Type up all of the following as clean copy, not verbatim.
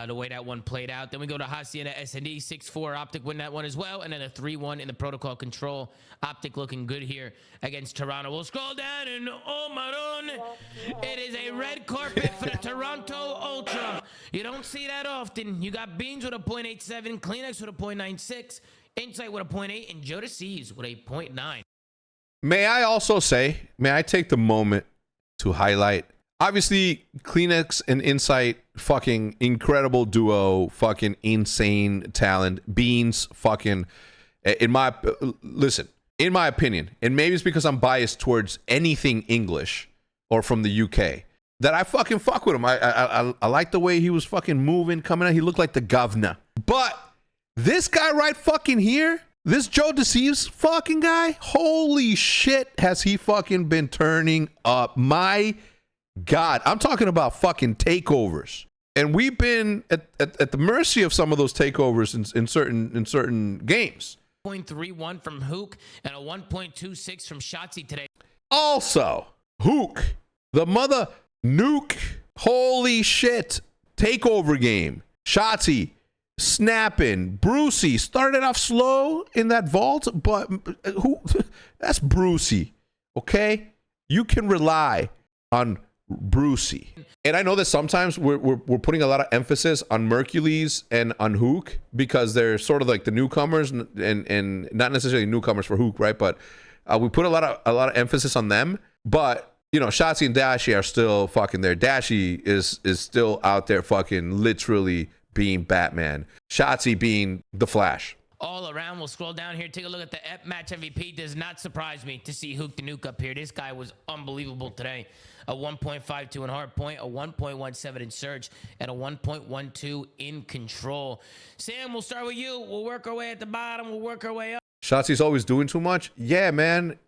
the way that one played out. Then we go to Hacienda S&D, 6-4. Optic win that one as well. And then a 3-1 in the protocol control. Optic looking good here against Toronto. We'll scroll down and oh, Maron. It is a red carpet for the Toronto Ultra. You don't see that often. You got Beans with a 0.87, Kleenex with a 0.96, Insight with a 0.8, and Joe Seas with a 0.9. May I also say, may I take the moment to highlight, obviously, Kleenex and Insight, fucking incredible duo, fucking insane talent. Beans, fucking, in my opinion, and maybe it's because I'm biased towards anything English or from the UK, that I fucking fuck with him. I like the way he was fucking moving, coming out. He looked like the governor. But this guy right fucking here, this Joe Deceives fucking guy, holy shit, has he fucking been turning up. My God, I'm talking about fucking takeovers. And we've been at the mercy of some of those takeovers in certain games. 0.31 from Hook and a 1.26 from HecZ today. Also, Hook, the mother nuke, holy shit, takeover game. HecZ, snapping. Brucey started off slow in that vault, but that's Brucey, okay? You can rely on Brucey. And I know that sometimes we're putting a lot of emphasis on Mercules and on Hook because they're sort of like the newcomers and not necessarily newcomers for Hook, right? But we put a lot of emphasis on them. But you know, HecZ and Dashi are still fucking there. Dashi is still out there fucking literally being Batman. HecZ being the Flash. All around, we'll scroll down here, take a look at the match MVP. Does not surprise me to see Hook the Nuke up here. This guy was unbelievable today. A 1.52 in hard point, a 1.17 in surge, and a 1.12 in control. Sam, we'll start with you. We'll work our way at the bottom. We'll work our way up. HecZ's always doing too much. Yeah, man.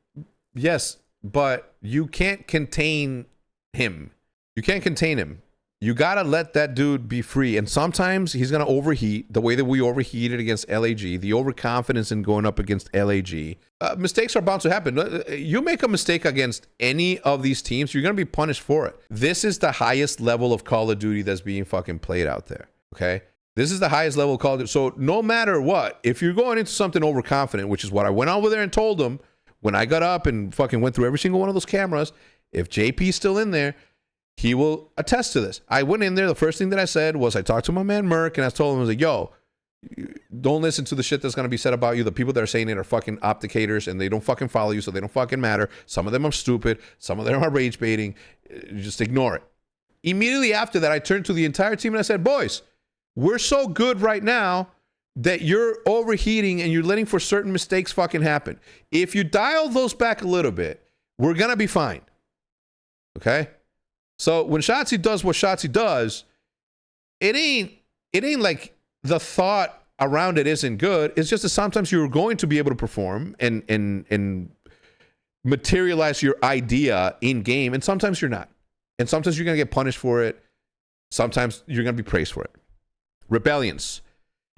Yes, but you can't contain him. You can't contain him. You got to let that dude be free. And sometimes he's going to overheat the way that we overheated against LAG, the overconfidence in going up against LAG. Mistakes are bound to happen. You make a mistake against any of these teams, you're going to be punished for it. This is the highest level of Call of Duty that's being fucking played out there. Okay? This is the highest level of Call of Duty. So no matter what, if you're going into something overconfident, which is what I went over there and told them when I got up and fucking went through every single one of those cameras, if JP's still in there, he will attest to this. I went in there. The first thing that I said was I talked to my man Merc and I told him, I was like, yo, don't listen to the shit that's going to be said about you. The people that are saying it are fucking opticators and they don't fucking follow you, so they don't fucking matter. Some of them are stupid. Some of them are rage baiting. Just ignore it. Immediately after that, I turned to the entire team and I said, boys, we're so good right now that you're overheating and you're letting for certain mistakes fucking happen. If you dial those back a little bit, we're going to be fine. Okay? So when HecZ does what HecZ does, it ain't like the thought around it isn't good. It's just that sometimes you're going to be able to perform and materialize your idea in game, and sometimes you're not. And sometimes you're gonna get punished for it. Sometimes you're gonna be praised for it. Rebellions.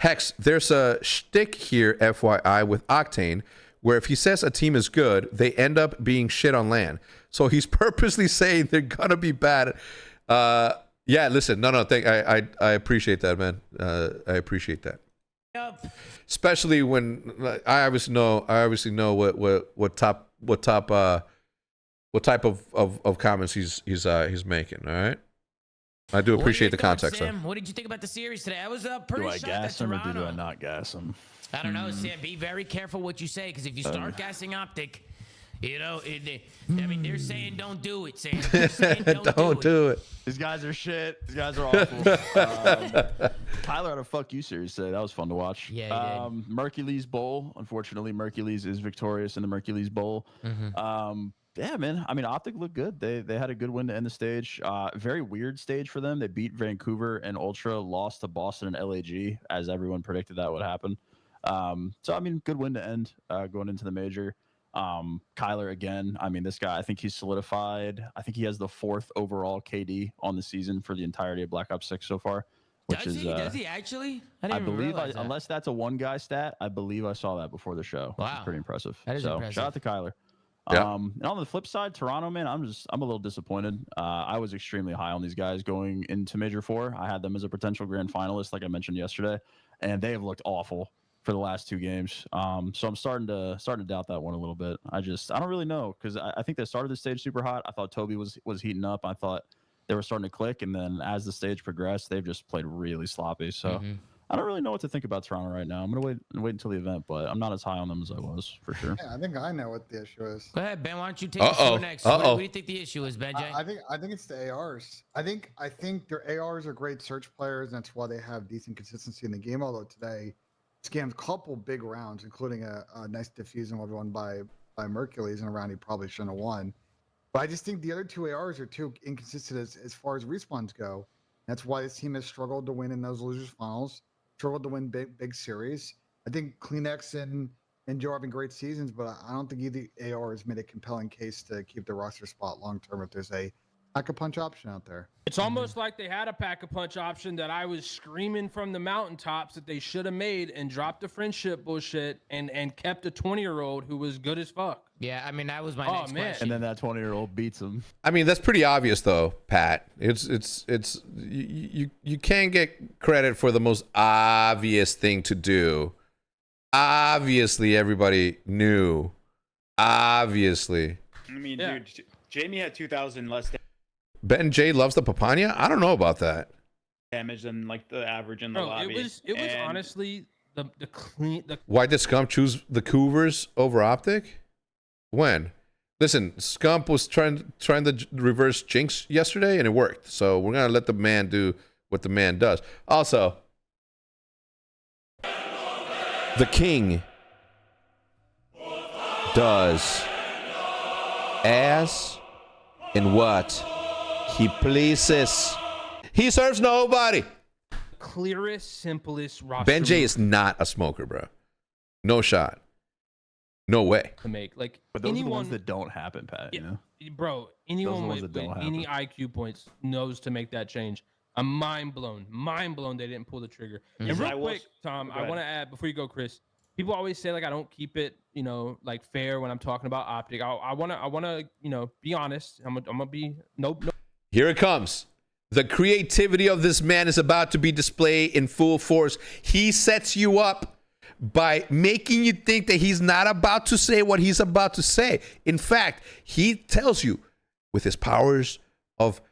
HecZ, there's a shtick here, FYI, with Octane, where if he says a team is good, they end up being shit on LAN. So he's purposely saying they're gonna be bad. Yeah, listen, no, I appreciate that, man. I appreciate that. Yep. Especially when I obviously know what type of comments he's making. All right. I do appreciate the context. Sam, what did you think about the series today? I was pretty shocked. Do I gas him or do I not gas him? I don't know, Sam. Be very careful what you say, because if you start gassing Optic, you know, I mean, they're saying don't do it, Sam. They're saying don't do it. These guys are shit. These guys are awful. Tyler had a fuck you series today. That was fun to watch. Yeah, he did. Mercules Bowl. Unfortunately, Mercules is victorious in the Mercules Bowl. Yeah, man. I mean, Optic looked good. They had a good win to end the stage. Very weird stage for them. They beat Vancouver and Ultra, lost to Boston and LAG, as everyone predicted that would happen. So, I mean, good win to end going into the major. Kyler again. I mean, this guy, I think he's solidified. I think he has the 4th overall KD on the season for the entirety of Black Ops 6 so far. Does he actually? I believe, unless that's a one guy stat, I believe I saw that before the show. Wow. Which is pretty impressive. That is impressive. Shout out to Kyler. Yeah. And on the flip side, Toronto, man, I'm a little disappointed. I was extremely high on these guys going into Major Four. I had them as a potential grand finalist, like I mentioned yesterday, and they have looked awful for the last 2 games. So I'm starting to doubt that one a little bit. I don't really know, because I think they started the stage super hot. I thought Toby was heating up. I thought they were starting to click, and then as the stage progressed, they've just played really sloppy. So I don't really know what to think about Toronto right now. I'm gonna wait until the event, but I'm not as high on them as I was, for sure. Yeah, I think I know what the issue is. Go ahead, Ben. Why don't you take the floor next? What do you think the issue is, Benjay? I think it's the ARs. I think their ARs are great search players, and that's why they have decent consistency in the game. Although today, scammed a couple big rounds, including a nice defuse and one by Mercules in a round he probably shouldn't have won. But I just think the other 2 ARs are too inconsistent as far as respawns go. That's why this team has struggled to win in those losers finals, struggled to win big series. I think Kleenex and Joe are having great seasons, but I don't think either AR has made a compelling case to keep the roster spot long term if there's a pack-a-punch option out there. It's almost like they had a pack-a-punch option that I was screaming from the mountaintops that they should have made, and dropped the friendship bullshit and kept a 20-year-old who was good as fuck. Yeah, I mean, that was my next question. And then that 20-year-old beats him. I mean, that's pretty obvious, though, Pat. It's you can't get credit for the most obvious thing to do. Obviously, everybody knew. Obviously. I mean, dude, Jamie had 2,000 less Ben J loves the Papania? I don't know about that. damage than like the average in the lobby. It was honestly the clean. Why did Scump choose the Cougars over Optic? When? Listen, Scump was trying to reverse Jinx yesterday, and it worked. So we're gonna let the man do what the man does. Also, the king does as and what he pleases. He serves nobody. Clearest, simplest roster. Ben J is not a smoker, bro. No shot. No way. To make like, but those anyone, are the ones that don't happen, Pat. Yeah, you know, bro. Anyone with don't any IQ points knows to make that change. I'm mind blown they didn't pull the trigger. Mm-hmm. And real quick, Tom, I want to add before you go, Chris. People always say like I don't keep it, like fair when I'm talking about Optic. I wanna, be honest. I'm gonna be nope. Here it comes. The creativity of this man is about to be displayed in full force. He sets you up by making you think that he's not about to say what he's about to say. In fact, he tells you with his powers of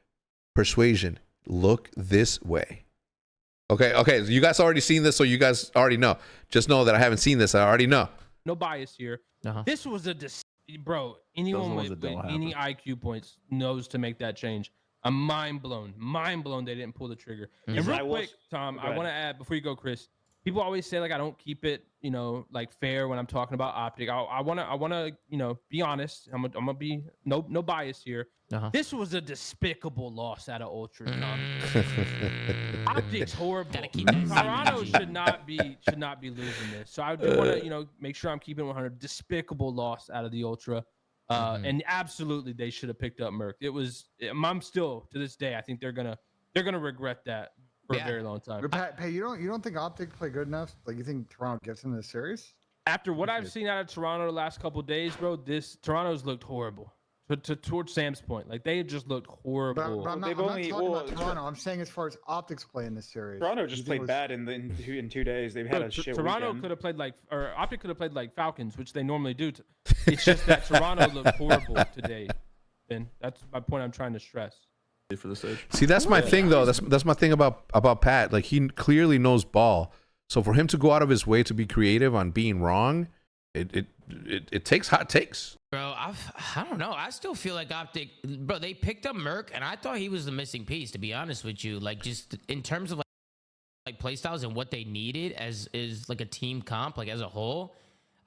persuasion, look this way. Okay, you guys already seen this, so you guys already know. Just know that I haven't seen this. I already know. No bias here. This was bro. Anyone with any IQ points knows to make that change. I'm mind blown they didn't pull the trigger. Mm-hmm. And real quick, Tom, I want to add before you go, Chris. People always say like I don't keep it, like fair when I'm talking about Optic. I wanna, be honest. I'm gonna be no bias here. This was a despicable loss out of Ultra. Optic's horrible. Toronto should not be losing this. So I do want to, make sure I'm keeping 100. Despicable loss out of the Ultra. And absolutely they should have picked up Merc. I'm still to this day, I think they're gonna regret that for a very long time. But Pat, you don't think Optic play good enough? Like you think Toronto gets in this series? After what I've seen out of Toronto the last couple of days, bro, Toronto's looked horrible. Towards Sam's point, like they just looked horrible. But I'm not talking about Toronto. I'm saying as far as Optics play in this series. Toronto just played bad in 2 days. They've had a shit Toronto weekend. could have played or Optic could have played like Falcons, which they normally do. It's just that Toronto looked horrible today, and that's my point I'm trying to stress. For the stage. See, that's my thing, though. That's my thing about Pat. Like, he clearly knows ball. So for him to go out of his way to be creative on being wrong, it takes hot takes. Bro, I don't know. I still feel like Optic, bro, they picked up Merc, and I thought he was the missing piece, to be honest with you. Like, just in terms of, like playstyles and what they needed as like a team comp, like, as a whole,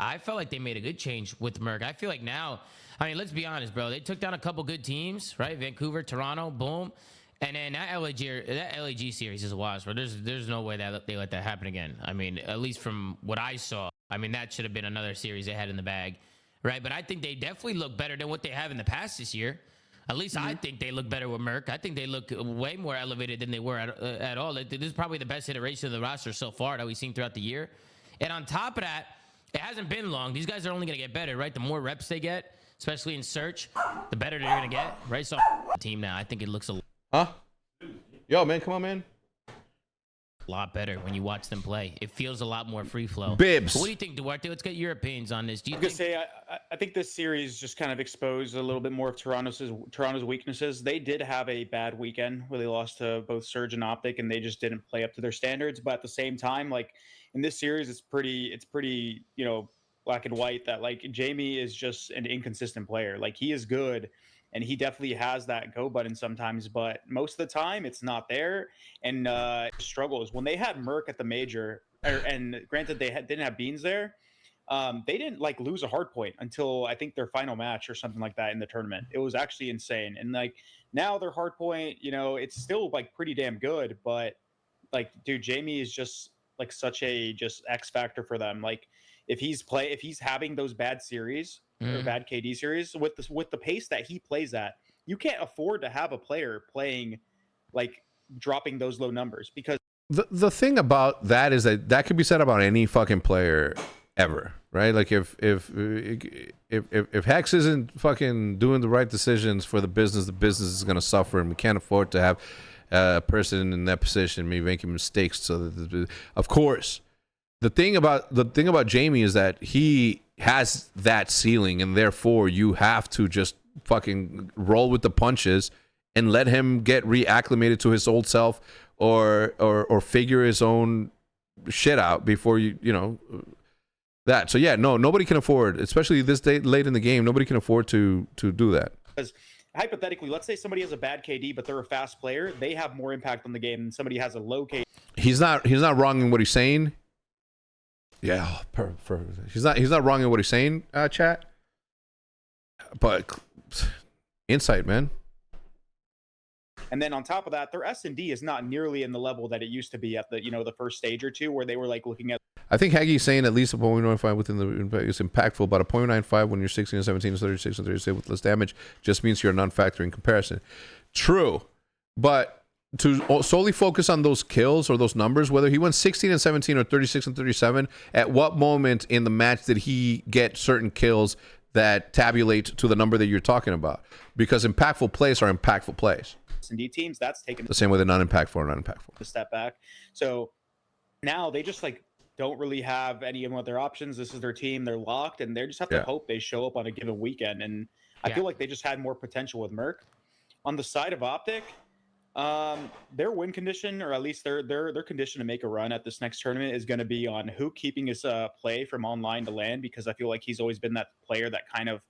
I felt like they made a good change with Merc. I feel like now, I mean, let's be honest, bro. They took down a couple good teams, right? Vancouver, Toronto, boom. And then that LAG series is a wash, bro. There's no way that they let that happen again. I mean, at least from what I saw, I mean, that should have been another series they had in the bag, right? But I think they definitely look better than what they have in the past this year. At least I think they look better with Merc. I think they look way more elevated than they were at all. This is probably the best iteration of the roster so far that we've seen throughout the year. And on top of that, it hasn't been long. These guys are only going to get better, right? The more reps they get. especially in search, the better they're gonna get. Right, so team now, I think it looks a Huh? Yo, man, come on, man. lot better when you watch them play. It feels a lot more free flow. Bibs. But what do you think, Duarte? Let's get your opinions on this. Do you I was think? gonna say I think this series just kind of exposed a little bit more of Toronto's weaknesses. They did have a bad weekend where they lost to both Surge and Optic, and they just didn't play up to their standards. But at the same time, like in this series, it's pretty black and white that like Jamie is just an inconsistent player. Like he is good, and he definitely has that go button sometimes, but most of the time it's not there. And struggles when they had Merc at the major, and granted they didn't have Beans there. They didn't like lose a hard point until I think their final match or something like that in the tournament. It was actually insane. And like now their hard point, it's still like pretty damn good, but like, dude, Jamie is just like such a just X factor for them. Like if he's having those bad series or bad KD series with the pace that he plays at, you can't afford to have a player playing like dropping those low numbers because The thing about that is that could be said about any fucking player ever, right? Like if HecZ isn't fucking doing the right decisions for the business is going to suffer, and we can't afford to have a person in that position maybe making mistakes. So that, of course, the thing about Jamie is that he has that ceiling, and therefore you have to just fucking roll with the punches and let him get reacclimated to his old self or figure his own shit out before that. So yeah, nobody can afford, especially this late in the game, nobody can afford to do that. Because hypothetically, let's say somebody has a bad KD, but they're a fast player, they have more impact on the game than somebody has a low KD. He's not wrong in what he's saying. Yeah, he's not wrong in what he's saying, chat. But insight, man. And then on top of that, their S&D is not nearly in the level that it used to be at the the first stage or two, where they were like looking at. I think HecZ is saying at least a 0.95 within the is impactful, but a 0.95 when you're 16 and 17 and 36 and 36 with less damage just means you're a non-factor in comparison. True, but to solely focus on those kills or those numbers, whether he went 16 and 17 or 36 and 37, at what moment in the match did he get certain kills that tabulate to the number that you're talking about? Because impactful plays are impactful plays. S&D teams, that's taken The same way the non-impactful are non-impactful. a step back. So now they just like don't really have any of their options. This is their team. They're locked, and they just have to hope they show up on a given weekend. And I feel like they just had more potential with Merc. On the side of Optic, their win condition, or at least their condition to make a run at this next tournament, is going to be on Hook keeping his play from online to LAN, because I feel like he's always been that player that kind of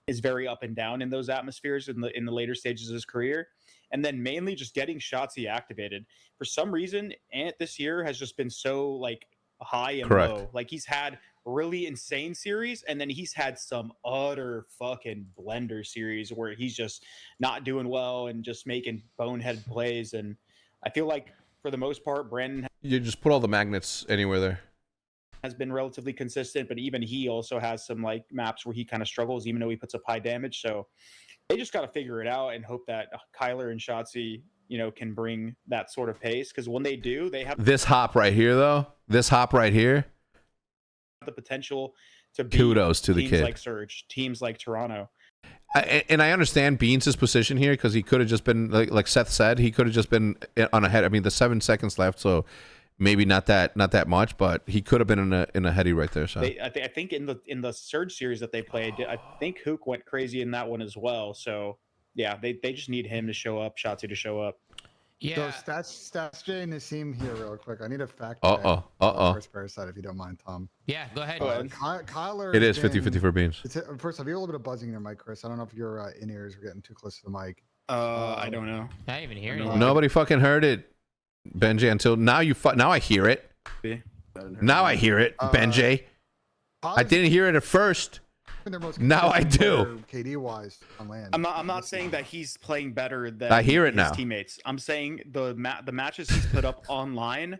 is very up and down in those atmospheres in the later stages of his career. And then mainly just getting Shotzzy activated. For some reason, Ant this year has just been so like high and low. Like he's had really insane series, and then he's had some utter fucking blender series where he's just not doing well and just making bonehead plays. And I feel like for the most part, Brandon You just put all the magnets anywhere there. has been relatively consistent, but even he also has some like maps where he kind of struggles, even though he puts up high damage. So they just got to figure it out and hope that Kyler and Shotzzy, can bring that sort of pace. Because when they do, they have This hop right here, though. This hop right here. the potential to beat Kudos to the teams kid. like Surge, teams like Toronto. And I understand Beans' position here, because he could have just been like Seth said, he could have just been on a head. I mean, the 7 seconds left, so maybe not that much, but he could have been in a heady right there. So I think in the Surge series that they played, I think Hook went crazy in that one as well. So yeah, they just need him to show up, Shotzzy to show up. Yeah. So stats Jay and Nassim here real quick. I need a fact. First parasite, if you don't mind, Tom. Yeah, go ahead. Kyler. it is 50-50 for Beans. First, have you a little bit of buzzing in your mic, Chris? I don't know if your in-ears are getting too close to the mic. I don't know. I didn't even hear No. it. Nobody fucking heard it, Benji, until now. Now I hear it. Now I hear it, Benji. I didn't hear it at first. Now I do. KD wise on land. I'm not saying that he's playing better than I hear it his now. teammates. I'm saying the matches he's put up online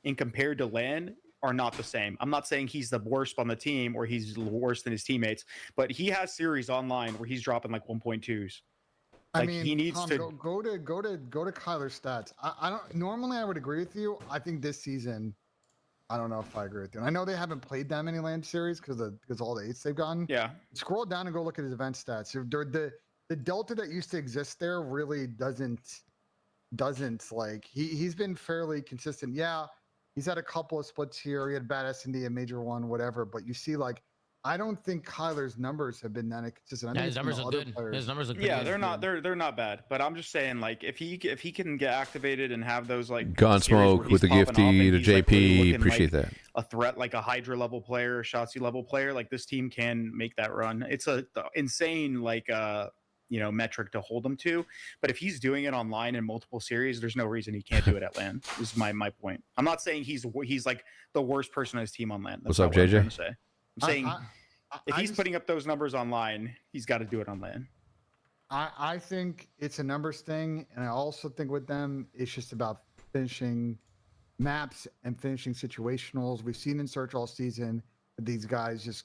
and compared to LAN are not the same. I'm not saying he's the worst on the team or he's worse than his teammates, but he has series online where he's dropping like 1.2s. Like, I mean, he needs Tom, to go to Kyler's stats. I don't normally I would agree with you. I think this season I don't know if I agree with you. I know they haven't played that many land series because all the 8s they've gotten. Yeah. Scroll down and go look at his event stats. The delta that used to exist there really doesn't like he's been fairly consistent. Yeah, he's had a couple of splits here. He had bad S&D, a major one, whatever. But you see, like, I don't think Kyler's numbers have been that consistent. Yeah, his numbers look good. His numbers look pretty Yeah, good. they're not bad. But I'm just saying, like, if he can get activated and have those like Gunsmoke with the Gifty, the JP, appreciate that. A threat like a Hydra level player, Shotzi level player, like this team can make that run. It's a insane like metric to hold him to. But if he's doing it online in multiple series, there's no reason he can't do it at LAN. Is my point. I'm not saying he's like the worst person on his team on LAN. What's up, JJ? I'm saying if he's putting up those numbers online, he's got to do it on LAN. I think it's a numbers thing, and I also think with them, it's just about finishing maps and finishing situationals. We've seen in Search all season that these guys just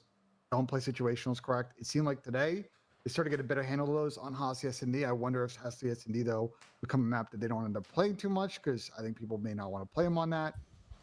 don't play situationals correct. It seemed like today they started to get a better handle of those on HecZ S&D. I wonder if HecZ S&D, though, become a map that they don't end up playing too much, because I think people may not want to play them on that.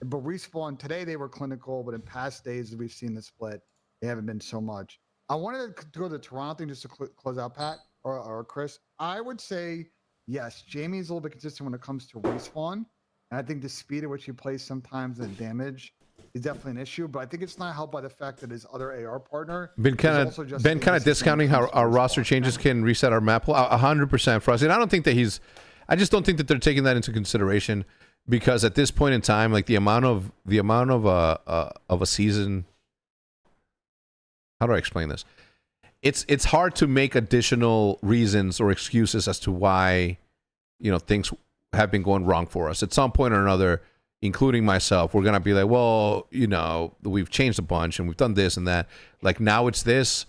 But Respawn, today they were clinical, but in past days we've seen the split. They haven't been so much. I wanted to go to the Toronto thing just to close out, Pat or Chris. I would say, yes, Jamie's a little bit consistent when it comes to Respawn. And I think the speed at which he plays sometimes and damage is definitely an issue. But I think it's not helped by the fact that his other AR partner been kind of discounting how our roster changes can reset our map. 100% for us. And I don't think that I just don't think that they're taking that into consideration, because at this point in time, like the amount of a season. How do I explain this? It's hard to make additional reasons or excuses as to why, things have been going wrong for us. At some point or another, including myself, we're gonna be like, well, we've changed a bunch and we've done this and that. Like now it's this.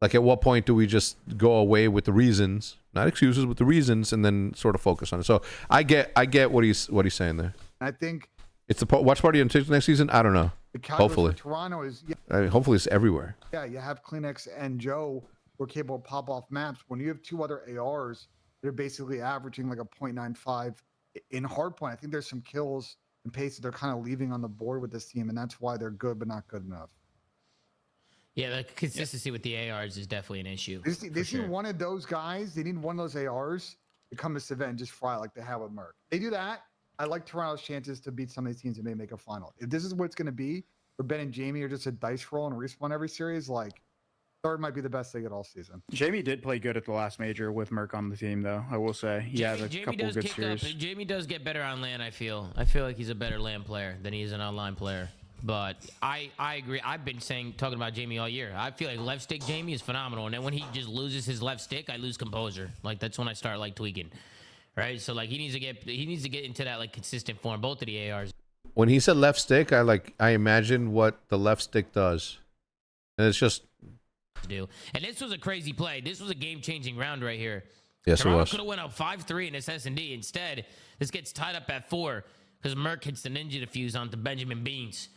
Like at what point do we just go away with the reasons, not excuses, with the reasons, and then sort of focus on it? So I get what he's saying there. I think it's the watch party on next season. I don't know. Hopefully, Toronto is. Yeah, I mean, hopefully it's everywhere. Yeah, you have Kleenex and Joe who are capable of pop off maps. When you have two other ARs, they're basically averaging like a 0.95 in hardpoint. I think there's some kills and pace that they're kind of leaving on the board with this team, and that's why they're good but not good enough. Yeah, the consistency with the ARs is definitely an issue. They see one of those guys. They need one of those ARs to come to this event and just fry like they have with Merc. They do that. I like Toronto's chances to beat some of these teams and maybe make a final. If this is what it's going to be, where Ben and Jamie are just a dice roll and Respawn every series, like third might be the best they get all season. Jamie did play good at the last major with Merc on the team, though. I will say he has a couple good series. Jamie does get better on LAN. I feel like he's a better LAN player than he is an online player. But I agree. I've been talking about Jamie all year. I feel like left stick Jamie is phenomenal, and then when he just loses his left stick, I lose composure. Like that's when I start like tweaking. Right, so like he needs to get into that like consistent form. Both of the ARs. When he said left stick, I imagine what the left stick does, and it's just do. And this was a crazy play. This was a game-changing round right here. Yes, Toronto it was. Could have went up 5-3 in this S&D. Instead, this gets tied up at 4 because Merc hits the ninja defuse onto Benjamin Beans.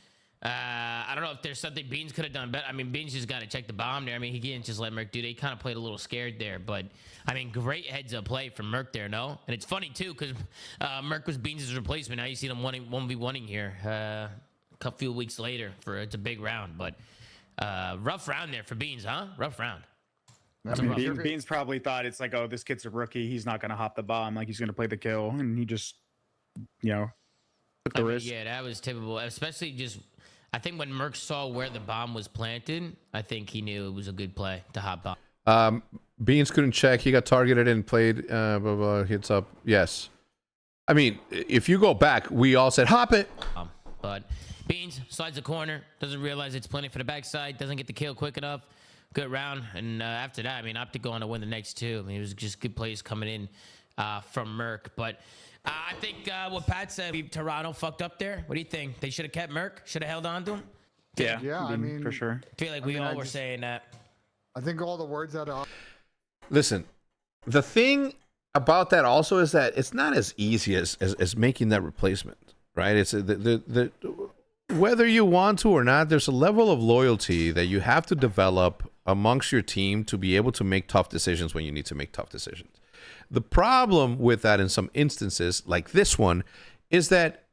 I don't know if there's something Beans could have done better. I mean, Beans just got to check the bomb there. I mean, he didn't just let Merc do it. He kind of played a little scared there. But, I mean, great heads-up play from Merc there, no? And it's funny, too, because Merc was Beans' replacement. Now you see them 1v1ing here a few weeks later. It's a big round. But rough round there for Beans, huh? Rough round. I mean, Beans probably thought it's like, oh, this kid's a rookie. He's not going to hop the bomb. Like, he's going to play the kill. And he just, took the risk. Yeah, that was typical. Especially just... I think when Merc saw where the bomb was planted, I think he knew it was a good play to hop bomb. Beans couldn't check. He got targeted and played. Hits up. Yes. I mean, if you go back, we all said, hop it. But Beans slides the corner, doesn't realize it's planning for the backside, doesn't get the kill quick enough. Good round. And after that, I mean, OpTic going to win the next two. I mean, it was just good plays coming in from Merc. But I think what Pat said, Toronto fucked up there. What do you think? They should have kept Merc? Should have held on to him? Yeah, I mean, for sure. I feel like we all were saying that. I think all the words out of... Listen, the thing about that also is that it's not as easy as making that replacement, right? It's the whether you want to or not, there's a level of loyalty that you have to develop amongst your team to be able to make tough decisions when you need to make tough decisions. The problem with that in some instances, like this one, is that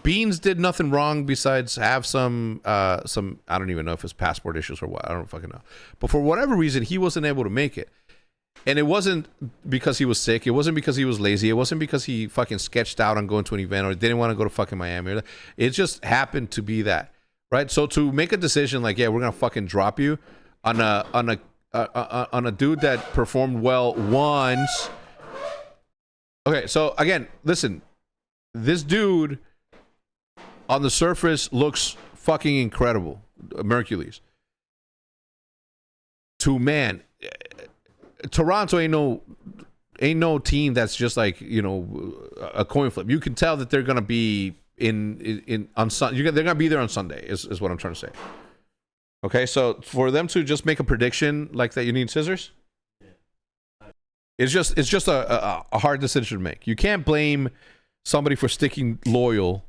Beans did nothing wrong besides have some I don't even know if it's passport issues or what. I don't fucking know. But for whatever reason, he wasn't able to make it. And it wasn't because he was sick. It wasn't because he was lazy. It wasn't because he fucking sketched out on going to an event or didn't want to go to fucking Miami. It just happened to be that, right? So to make a decision like, yeah, we're gonna fucking drop you on a dude that performed well once. Okay, so again, listen, this dude on the surface looks fucking incredible, Mercules. Man, Toronto ain't no team that's just like, you know, a coin flip. You can tell that they're gonna be on Sunday. They're gonna be there on Sunday. Is what I'm trying to say. Okay, so for them to just make a prediction like that, you need scissors. It's just a hard decision to make. You can't blame somebody for sticking loyal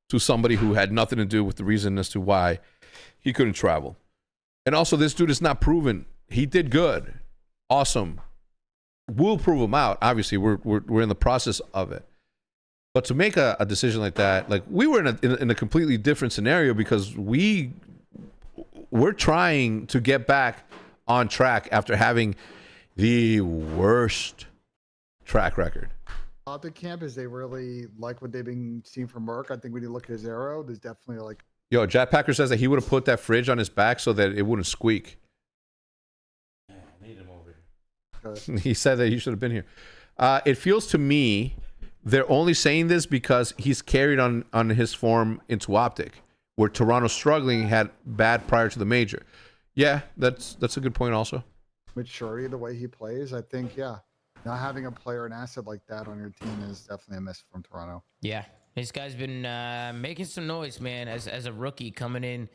to somebody who had nothing to do with the reason as to why he couldn't travel. And also, this dude is not proven. He did good. Awesome. We'll prove him out. Obviously, we're in the process of it. But to make a decision like that, like we were in a completely different scenario because we're trying to get back on track after having the worst track record. Optic camp is they really like what they've been seeing from Merc. I think when you look at his arrow, there's definitely like. Yo, Jack Packer says that he would have put that fridge on his back so that it wouldn't squeak. Yeah, I need him over here. He said that he should have been here. It feels to me they're only saying this because he's carried on his form into Optic, where Toronto struggling had bad prior to the major. Yeah, that's a good point also. Maturity of the way he plays, I think, yeah. Not having a player, an asset like that on your team is definitely a miss from Toronto. Yeah, this guy's been making some noise, man, as a rookie coming in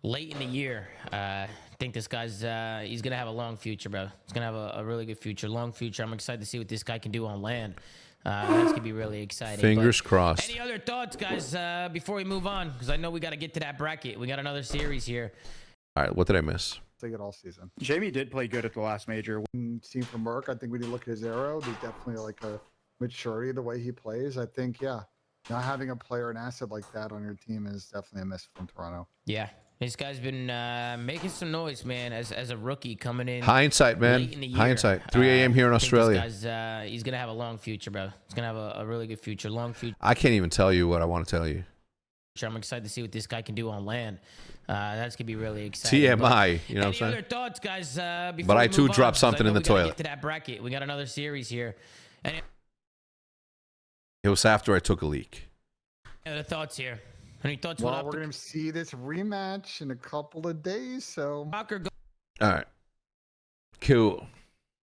late in the year. I think this guy's he's gonna have a long future, bro. He's gonna have a really good future, long future. I'm excited to see what this guy can do on land. That's gonna be really exciting. Fingers crossed. Any other thoughts, guys, before we move on? Because I know we got to get to that bracket. We got another series here. All right, what did I miss? Take it all season. Jamie did play good at the last major. Seen from Merc, I think when you look at his arrow, there's definitely like a maturity of the way he plays. I think, yeah. Not having a player, an asset like that on your team is definitely a miss from Toronto. Yeah, this guy's been making some noise, man, as a rookie coming in. Hindsight, man. Late in the year. Hindsight. 3 a.m. here in I think Australia. This guy's, he's gonna have a long future, bro. He's gonna have a really good future, long future. I can't even tell you what I want to tell you. I'm excited to see what this guy can do on land. That's gonna be really exciting. TMI, you know what I'm any saying? other thoughts, guys? Before But I we too move on, dropped 'cause something I know in the we gotta toilet. Get to that bracket. We got another series here. Any It was after I took a leak. other thoughts here? Any thoughts? Well, we're going to see this rematch in a couple of days, so. Walker, go. All right. Cool.